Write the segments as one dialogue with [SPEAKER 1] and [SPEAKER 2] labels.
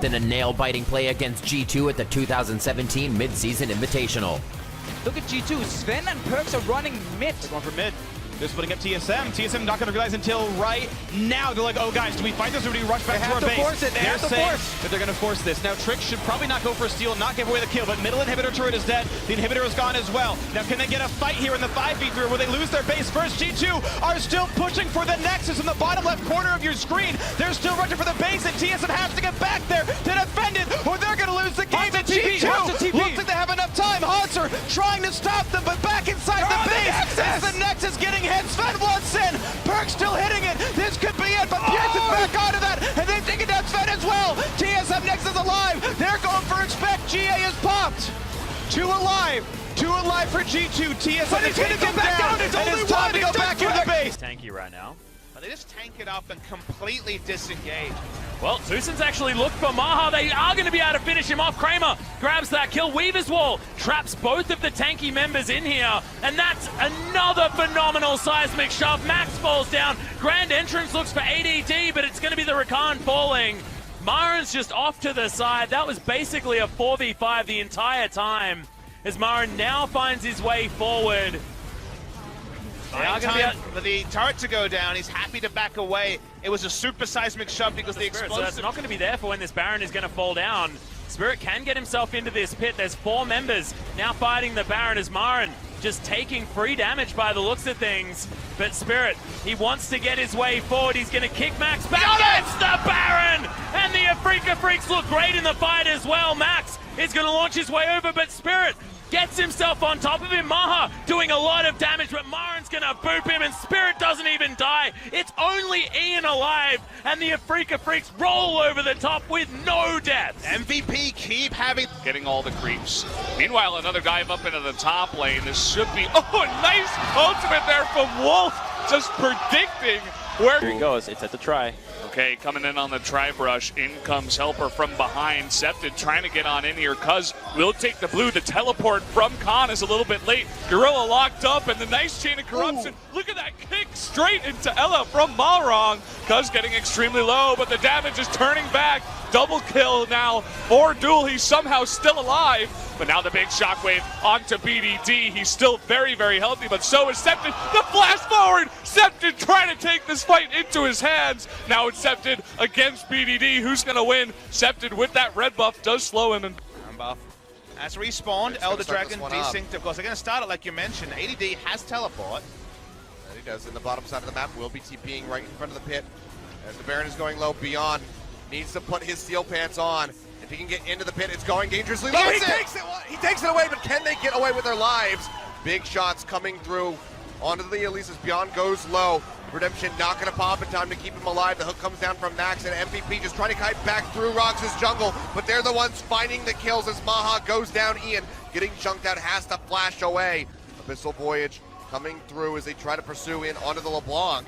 [SPEAKER 1] in a nail-biting play against G2 at the 2017 Mid-Season Invitational.
[SPEAKER 2] Look at G2. Sven and Perkz are running mid.
[SPEAKER 3] They're going for mid. They're splitting up TSM. TSM not going to realize until right now. They're like, oh guys, do we fight this or do we rush back to our base?
[SPEAKER 2] They have to force it. They have to force.
[SPEAKER 3] That they're going to force this. Now Trick should probably not go for a steal, not give away the kill, but middle inhibitor turret is dead. The inhibitor is gone as well. Now can they get a fight here in the 5v3 where they lose their base first? G2 are still pushing for the Nexus in the bottom left corner of your screen. They're still rushing for the base and TSM has to get back there to defend it or they're going to lose the game. And G2 looks like they have enough time. Hauser trying to stop them, but back inside the base. As the Nexus getting hit. Sven wants in. Perkz still hitting it. This could be it, but Pearson's back onto that, and they're taking down Sven as well. TSM Nexus alive. They're going for expect. GA is popped. Two alive for G2. TSM is going to go back down. It's only time to go back into the base.
[SPEAKER 4] Tanky right now.
[SPEAKER 5] They just tank it up and completely disengage.
[SPEAKER 4] Well, Zeuson's actually looked for Maha. They are going to be able to finish him off. Kramer grabs that kill. Weaver's Wall traps both of the tanky members in here. And that's another phenomenal seismic shove. Max falls down. Grand Entrance looks for ADD, but it's going to be the Rakan falling. Marin's just off to the side. That was basically a 4v5 the entire time. As Marin now finds his way forward.
[SPEAKER 5] Time for the turret to go down. He's happy to back away. It was a super seismic shove because the explosive...
[SPEAKER 4] So that's not going to be there for when this Baron is going to fall down. Spirit can get himself into this pit. There's 4 members now fighting the Baron as Marin just taking free damage by the looks of things. But Spirit, he wants to get his way forward. He's going to kick Max back against the Baron! And the Afrika Freaks look great in the fight as well. Max is going to launch his way over, but Spirit gets himself on top of him. Maha doing a lot of damage, but Marin's gonna boop him, and Spirit doesn't even die. It's only Ian alive, and the Afrika Freaks roll over the top with no deaths.
[SPEAKER 5] MVP keep having...
[SPEAKER 6] Getting all the creeps. Meanwhile, another dive up into the top lane. This should be... Oh, nice ultimate there from Wolf, just predicting where...
[SPEAKER 7] Here he goes, it's at the try.
[SPEAKER 6] Okay, coming in on the tri-brush. In comes Helper from behind. Septed trying to get on in here. Cuz will take the blue. The teleport from Khan is a little bit late. Gorilla locked up, and the nice chain of corruption. Ooh. Look at that kick straight into Ella from Malrong. Cuz getting extremely low, but the damage is turning back. Double kill now for Duel. He's somehow still alive. But now the big shockwave onto BDD. He's still very, very healthy, but so is Septed. The flash forward! Septed trying to take this fight into his hands. Now it's Septed against BDD. Who's going to win? Septed with that red buff does slow him. And
[SPEAKER 5] buff has respawned. Elder Dragon desynced, of course. They're going to start it like you mentioned. ADD has teleport.
[SPEAKER 8] And he does in the bottom side of the map. Will be TPing right in front of the pit. As the Baron is going low, Beyond needs to put his steel pants on. If he can get into the pit, it's going dangerously. Oh, he takes it away, but can they get away with their lives? Big shots coming through onto the Elises. Beyond goes low. Redemption not going to pop in time to keep him alive. The hook comes down from Nax, and MVP just trying to kite back through Rox's jungle, but they're the ones finding the kills as Maha goes down. Ian getting chunked out, has to flash away. Abyssal Voyage coming through as they try to pursue in onto the LeBlanc.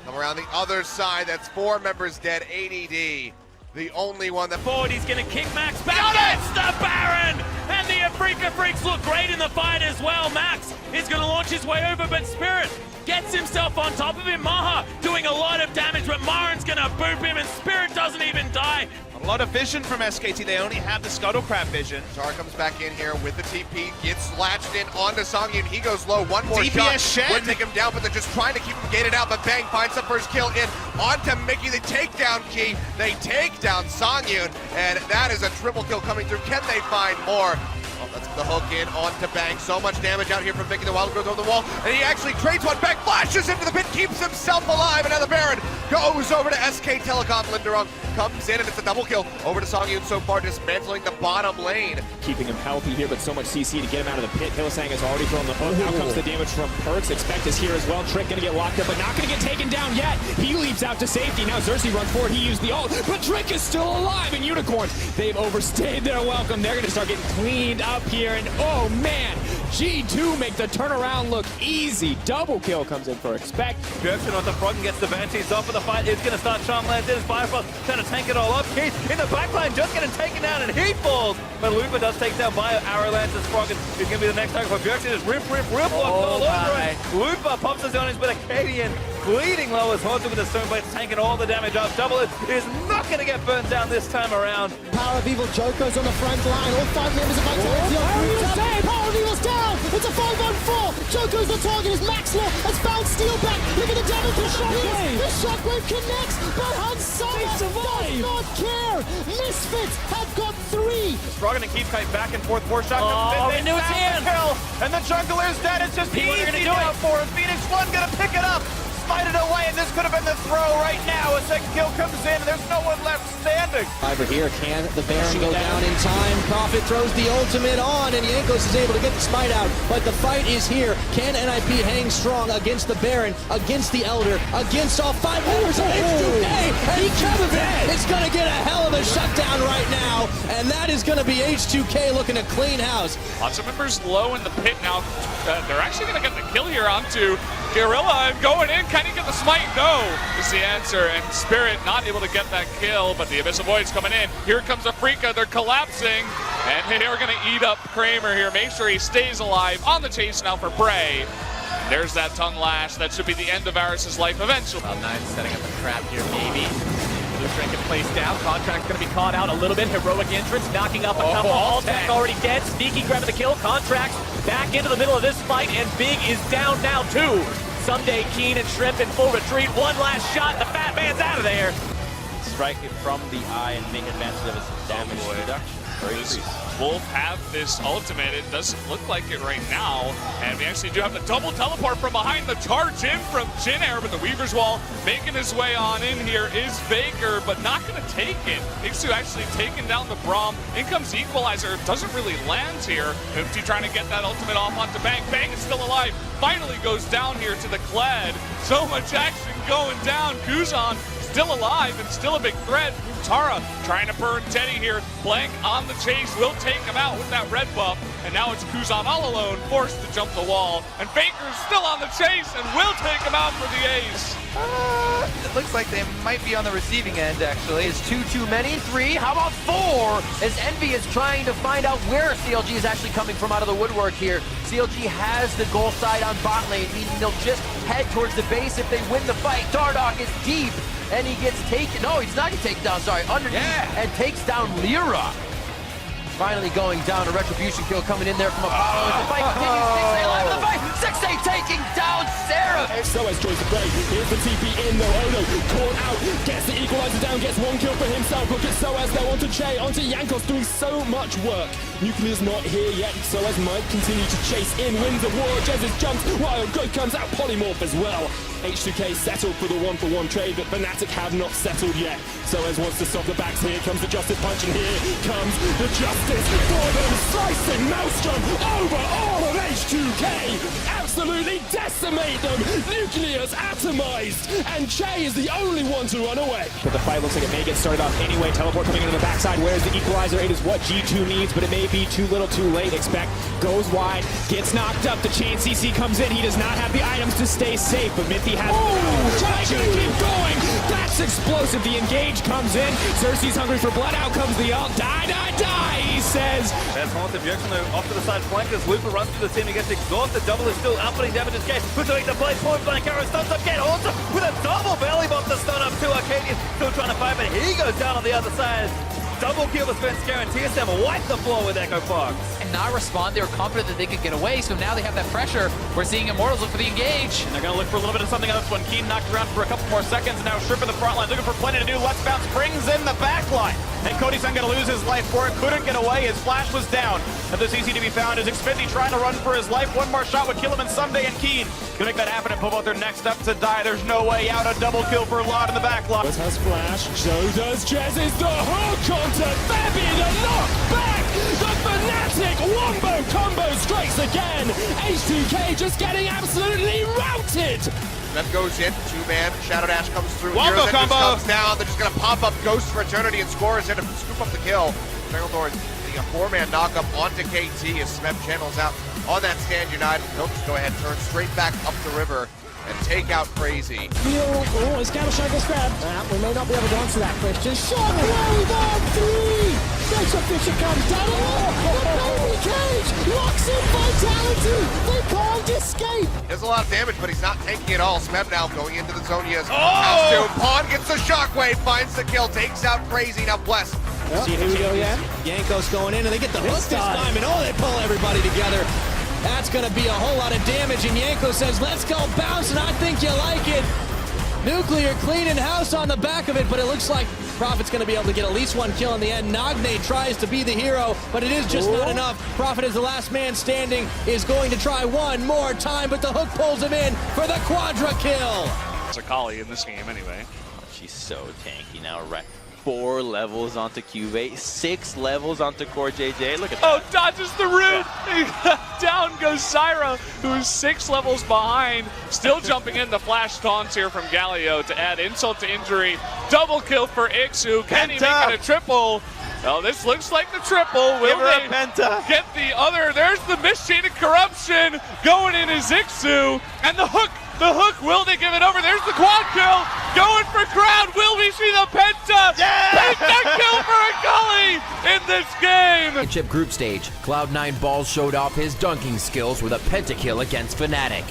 [SPEAKER 8] Come around the other side, that's 4 members dead. ADD, the only one that...
[SPEAKER 4] Forward, he's going to kick Max back against the Baron! And the Afrika Freaks look great in the fight as well. Max is going to launch his way over, but Spirit gets himself on top of him. Maha doing a lot of damage, but Marin's going to boop him, and Spirit doesn't even die.
[SPEAKER 5] A lot of vision from SKT. They only have the Scuttlecrab vision.
[SPEAKER 8] Zara comes back in here with the TP, gets latched in onto Songyun. He goes low, one more
[SPEAKER 5] DPS
[SPEAKER 8] shot would take him down, but they're just trying to keep him gated out. But Bang finds the first kill in onto Mickey. The takedown key. They take down Songyun, and that is a triple kill coming through. Can they find more? Oh, that's the hook in onto Bang. So much damage out here from Mickey. The Wild Growth over the wall, and he actually trades one. Bang flashes into the pit, keeps himself alive. Another Baron goes over to SK Telecom. Linderung comes in, and it's a double kill over to Songyun so far, dismantling the bottom lane.
[SPEAKER 7] Keeping him healthy here, but so much CC to get him out of the pit. Hylissang has already thrown the hook. Now comes the damage from Perkz. Expect is here as well. Trick gonna get locked up, but not gonna get taken down yet. He leaps out to safety. Now Xerxes runs forward. He used the ult, but Trick is still alive. And Unicorn, they've overstayed their welcome. They're gonna start getting cleaned up here. And oh man, G2 make the turnaround look easy. Double kill comes in for Expect.
[SPEAKER 9] Bjergsen on the front and gets the Banshees off of the fight. It's going to start Charmlands in. Firefrost trying to tank it all up. Keith in the backline just getting taken down and he falls. But Lupa does take down by Arrowlance's Frog. He's going to be the next target for Bjergsen. Just rip all over it. Lupa pops his own, but Acadian bleeding low as Haunted with the Stoneblade tanking all the damage up. Double is not going to get burnt down this time around.
[SPEAKER 10] Power of Evil Joko's on the front line. All 5 members of Vitality are grouped up. Power of Evil's down. It's a 5-on-4. Joko's the target as Maxlaw has found Steel back. Look at the damage. The Shockwave connects, but Hansama does not care. Misfits have got 3.
[SPEAKER 3] Strogan and Keith kite back and forth. 4 shots.
[SPEAKER 2] into his hand.
[SPEAKER 3] And the jungler's dead. It's just easy now for him. Phoenix One gonna pick it up. Fight it away, and this could have been the throw right now. A second kill comes in, and there's no one left standing.
[SPEAKER 10] Over here, can the Baron go down in time? Prophet throws the ultimate on, and Jankos is able to get the smite out. But the fight is here. Can NIP hang strong against the Baron, against the Elder, against all 5 members of H2K? And Kevin is going to get a hell of a shutdown right now, and that is going to be H2K looking to clean house.
[SPEAKER 6] Lots of members low in the pit now. They're actually going to get the kill here onto Guerrilla and going in. Can he get the smite? No, is the answer. And Spirit not able to get that kill, but the Abyssal Void's coming in. Here comes Afrika. They're collapsing, and they are going to eat up Kramer here. Make sure he stays alive. On the chase now for Bray. There's that tongue lash. That should be the end of Varus' life eventually.
[SPEAKER 1] Cloud9 setting up a trap here, maybe. Blue get placed down. Contract's going to be caught out a little bit. Heroic entrance, knocking up a couple. All-Tech already dead. Sneaky grabbing the kill. Contracts back into the middle of this fight, and Big is down now too. Someday Keen and Shrimp in full retreat. One last shot. The fat man's out of there.
[SPEAKER 9] Strike it from the eye and make advantage of his damage reduction.
[SPEAKER 6] Does Wolf have this ultimate? It doesn't look like it right now. And we actually do have the double teleport from behind the charge in from Jin Air, but the Weaver's Wall making his way on in here is Faker, but not going to take it. Ixu actually taking down the Braum. In comes Equalizer. Doesn't really land here. Oopty trying to get that ultimate off onto Bang. Bang is still alive. Finally goes down here to the Kled. So much action going down. Kuzan still alive and still a big threat. Tara trying to burn Teddy here. Blank on the chase, will take him out with that red buff. And now it's Kuzan all alone, forced to jump the wall. And Faker's still on the chase and will take him out for the ace.
[SPEAKER 2] It looks like they might be on the receiving end, actually.
[SPEAKER 1] Is 2 too many? 3? How about 4? As Envy is trying to find out where CLG is actually coming from out of the woodwork here. CLG has the goal side on bot lane, meaning they'll just head towards the base if they win the fight. Dardoch is deep, and he gets taken. No, he's not getting taken down, sorry. Underneath, and takes down Lyra. Finally going down, a retribution kill coming in there from Apollo. As the fight continues, 6A alive in the fight. 6A taking down Seraph.
[SPEAKER 7] So has choice to play. Here's the TP in though. Ono caught out. Gets the equalizer down. Gets 1 kill for himself. Look at Soaz there onto Che. Onto Jankos doing so much work. Nuclear's not here yet. Soaz might continue to chase in. Wins the war. Jesus jumps. Wild Growth comes out. Polymorph as well. H2K settled for the 1-for-1 trade, but Fnatic have not settled yet. Soaz wants to stop the backs. Here comes the Justice Punch, and here comes the Justice for them. Slicing Maelstrom over all of H2K. Absolutely decimate them. Nuclear's atomized, and Che is the only one to run away. But the fight looks like it may get started off anyway. Teleport coming into the backside. Where's the equalizer? It is what G2 needs, but it may be too little too late. Expect goes wide, gets knocked up. The chain CC comes in. He does not have the items to stay safe, but Mithy has trying to keep going. That's explosive. The engage comes in. Cersei's hungry for blood. Out comes the ult. Die, he says.
[SPEAKER 9] There's Haunted Bjergsen though, off to the side flankers. Lupa runs through the team. He gets exhausted. Double is still outputting damage as Case. Puts away the play. Point blank arrow stuns up. Get Haunted with a double belly bomb to stun up to Arcadian. Still trying to fight, but he goes down on the other side. Double kill for Svenskar, and TSM wipe the floor with Echo Fox.
[SPEAKER 2] And not respond, they were confident that they could get away, so now they have that pressure. We're seeing Immortals look for the engage.
[SPEAKER 3] And they're going to look for a little bit of something on this one. Keen knocked around for a couple more seconds, and now Shrimp in the front line looking for plenty to do. Let's Bounce brings in the back line. And Cody-san going to lose his life for it. Couldn't get away. His flash was down. And there's easy to be found is Xfinity trying to run for his life. One more shot would kill him, and Someday and Keen can make that happen and pull out their next up to die. There's no way out. A double kill for Lot in the back line.
[SPEAKER 7] Wes has flash. So does Jez. Is the hook onto Febby. The knock back. The Fnatic wombo combo strikes again. H2K just getting absolutely routed.
[SPEAKER 8] That goes in, 2-man, Shadow Dash comes through.
[SPEAKER 3] Wombo
[SPEAKER 8] Heroes
[SPEAKER 3] combo!
[SPEAKER 8] comes down, they're just gonna pop up Ghost for Eternity and scores in to scoop up the kill. Stranglethorn getting a 4-man knockup onto KT as Smeb channels out on that stand United. They'll just go ahead and turn straight back up the river and take out Crazy.
[SPEAKER 10] Oh, is Gamashai gets grabbed? We may not be able to answer that question. Shockwave on 3! Next Fisher comes down. Oh, the baby cage locks in Vitality. They can't escape.
[SPEAKER 8] Does a lot of damage, but he's not tanking it all. Smeb now going into the zone. He has costume. Pawn gets the shockwave, finds the kill, takes out Crazy. Now Bless.
[SPEAKER 10] See, here we go, yeah. Yanko's going in, and they get the hook this time, and they pull everybody together. That's going to be a whole lot of damage, and Yanko says, let's go bounce, and I think you like it. Nuclear cleaning house on the back of it, but it looks like Prophet's going to be able to get at least one kill in the end. Nagne tries to be the hero, but it is just not enough. Prophet is the last man standing, is going to try one more time, but the hook pulls him in for the quadra kill.
[SPEAKER 6] It's a Kali in this game anyway.
[SPEAKER 11] She's so tanky now, right? 4 levels onto Cuvee, 6 levels onto Core JJ. Look at that.
[SPEAKER 6] Oh, dodges the root! Down goes Zyra, who's 6 levels behind. Still jumping in the flash taunts here from Galio to add insult to injury. Double kill for Ixu. Can he make it a triple? Oh, this looks like the triple. Will they get the other? There's the Mist Chain of Corruption. Going in is Ixu. And the hook. The hook, will they give it over? There's the quad kill, going for crowd. Will we see the penta? Penta kill for Akali in this game.
[SPEAKER 1] Championship group stage, Cloud9 Balls showed off his dunking skills with a pentakill against Fnatic.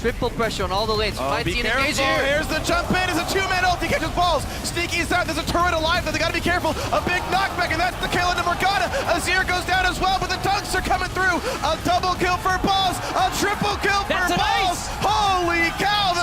[SPEAKER 12] Triple pressure on all the lanes.
[SPEAKER 3] Be careful. Here's the jump in. It's a 2-man ult. He catches balls. Sneaky inside. There's a turret alive. They got to be careful. A big knockback, and that's the kill into Morgana. Azir goes down as well, but the dunks are coming through. A double kill for Balls. A triple kill for Balls. Holy cow.